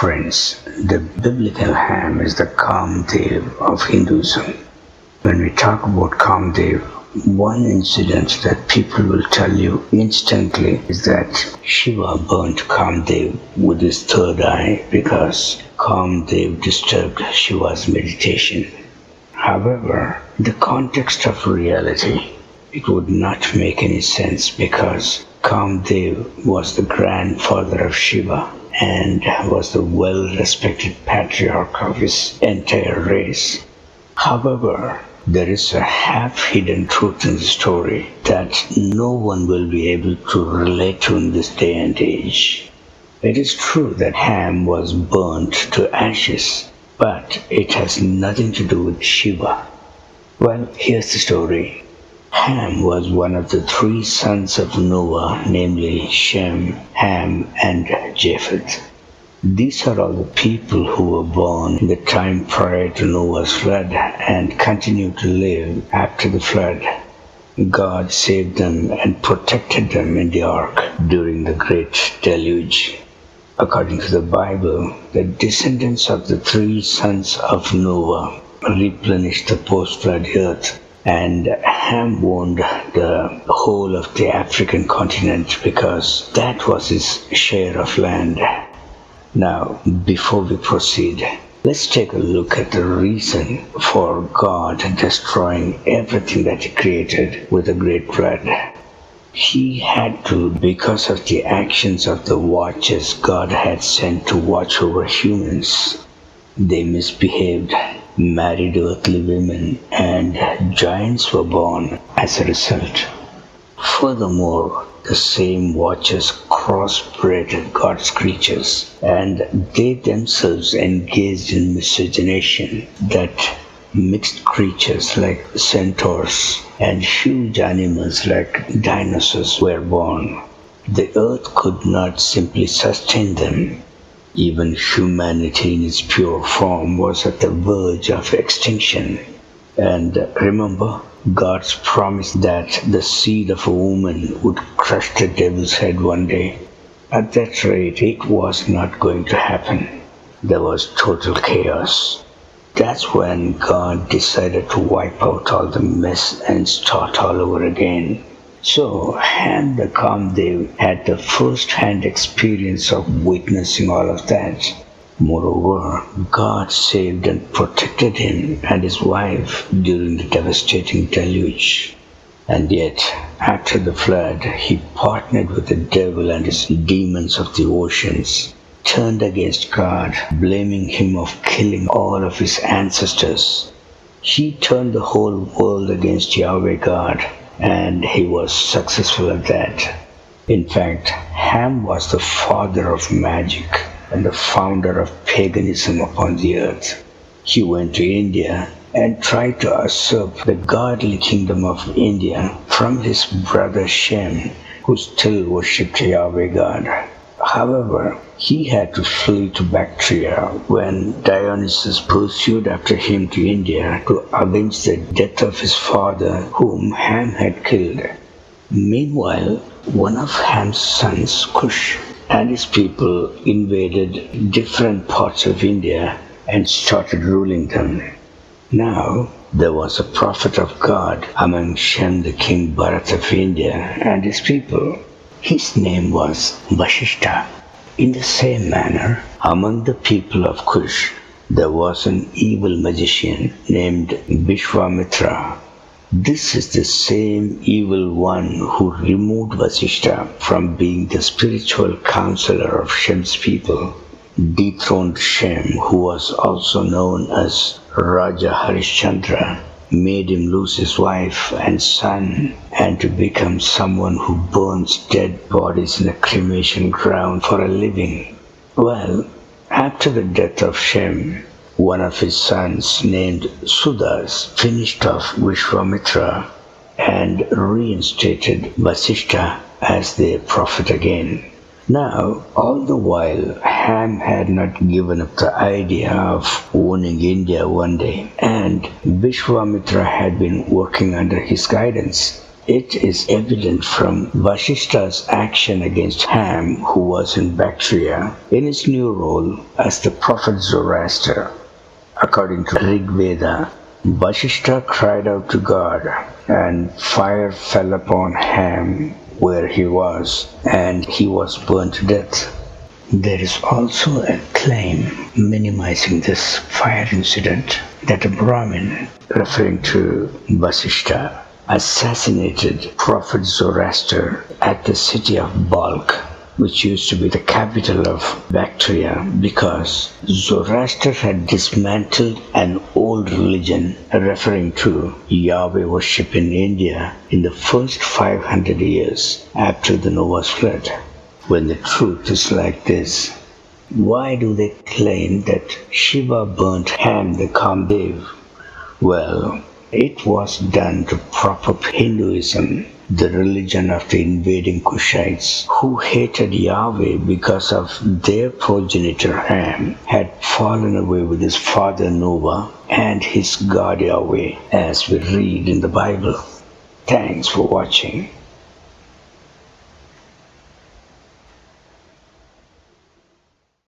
Friends, the biblical Ham is the Kamadeva of Hinduism. When we talk about Kamadeva, one incident that people will tell you instantly is that Shiva burnt Kamadeva with his third eye because Kamadeva disturbed Shiva's meditation. However, in the context of reality, it would not make any sense because Kamadeva was the grandfather of Shiva and was the well-respected patriarch of his entire race. However, there is a half-hidden truth in the story that no one will be able to relate to in this day and age. It is true that Ham was burnt to ashes, but it has nothing to do with Shiva. Well, here's the story. Ham was one of the three sons of Noah, namely Shem, Ham, and Japheth. These are all the people who were born in the time prior to Noah's flood and continue to live after the flood. God saved them and protected them in the ark during the great deluge. According to the Bible, the descendants of the three sons of Noah replenished the post-flood earth, and Ham owned the whole of the African continent because that was his share of land. Now, before we proceed, let's take a look at the reason for God destroying everything that He created with a great flood. He had to because of the actions of the watchers God had sent to watch over humans. They misbehaved, married earthly women, and giants were born as a result. Furthermore, the same watchers crossbred God's creatures, and they themselves engaged in miscegenation that mixed creatures like centaurs and huge animals like dinosaurs were born. The earth could not simply sustain them. Even humanity in its pure form was at the verge of extinction. And remember God's promise that the seed of a woman would crush the devil's head one day. At that rate, it was not going to happen. There was total chaos. That's when God decided to wipe out all the mess and start all over again. So Ham the Kamadeva had the first-hand experience of witnessing all of that. Moreover, God saved and protected him and his wife during the devastating deluge. And yet, after the flood, he partnered with the devil and his demons of the oceans, turned against God, blaming him of killing all of his ancestors. He turned the whole world against Yahweh God, and he was successful at that. In fact, Ham was the father of magic and the founder of paganism upon the earth. He went to India and tried to usurp the godly kingdom of India from his brother Shem, who still worshipped Yahweh God. However, he had to flee to Bactria when Dionysus pursued after him to India to avenge the death of his father, whom Ham had killed. Meanwhile, one of Ham's sons, Cush, and his people invaded different parts of India and started ruling them. Now, there was a prophet of God among Shem, the king Bharat of India, and his people. His name was Vasishtha. In the same manner, among the people of Kush, there was an evil magician named Vishwamitra. This is the same evil one who removed Vasishtha from being the spiritual counselor of Shem's people, dethroned Shem, who was also known as Raja Harishchandra, made him lose his wife and son, and to become someone who burns dead bodies in a cremation ground for a living. Well, after the death of Shem, one of his sons named Sudas finished off Vishwamitra and reinstated Vasishtha as their prophet again. Now, all the while, Ham had not given up the idea of owning India one day, and Vishwamitra had been working under his guidance. It is evident from Vashishta's action against Ham, who was in Bactria, in his new role as the prophet Zoroaster. According to Rig Veda, Vashishta cried out to God, and fire fell upon Ham where he was, and he was burned to death. There is also a claim minimizing this fire incident that a Brahmin, referring to Vasishta, assassinated Prophet Zoroaster at the city of Balkh, which used to be the capital of Bactria, because Zoroaster had dismantled an old religion, referring to Yahweh worship in India in the first 500 years after the Noah's flood. When the truth is like this, why do they claim that Shiva burnt Ham the Kamadeva? Well, it was done to prop up Hinduism, the religion of the invading Kushites, who hated Yahweh because of their progenitor Ham had fallen away with his father Noah and his God Yahweh, as we read in the Bible. Thanks for watching.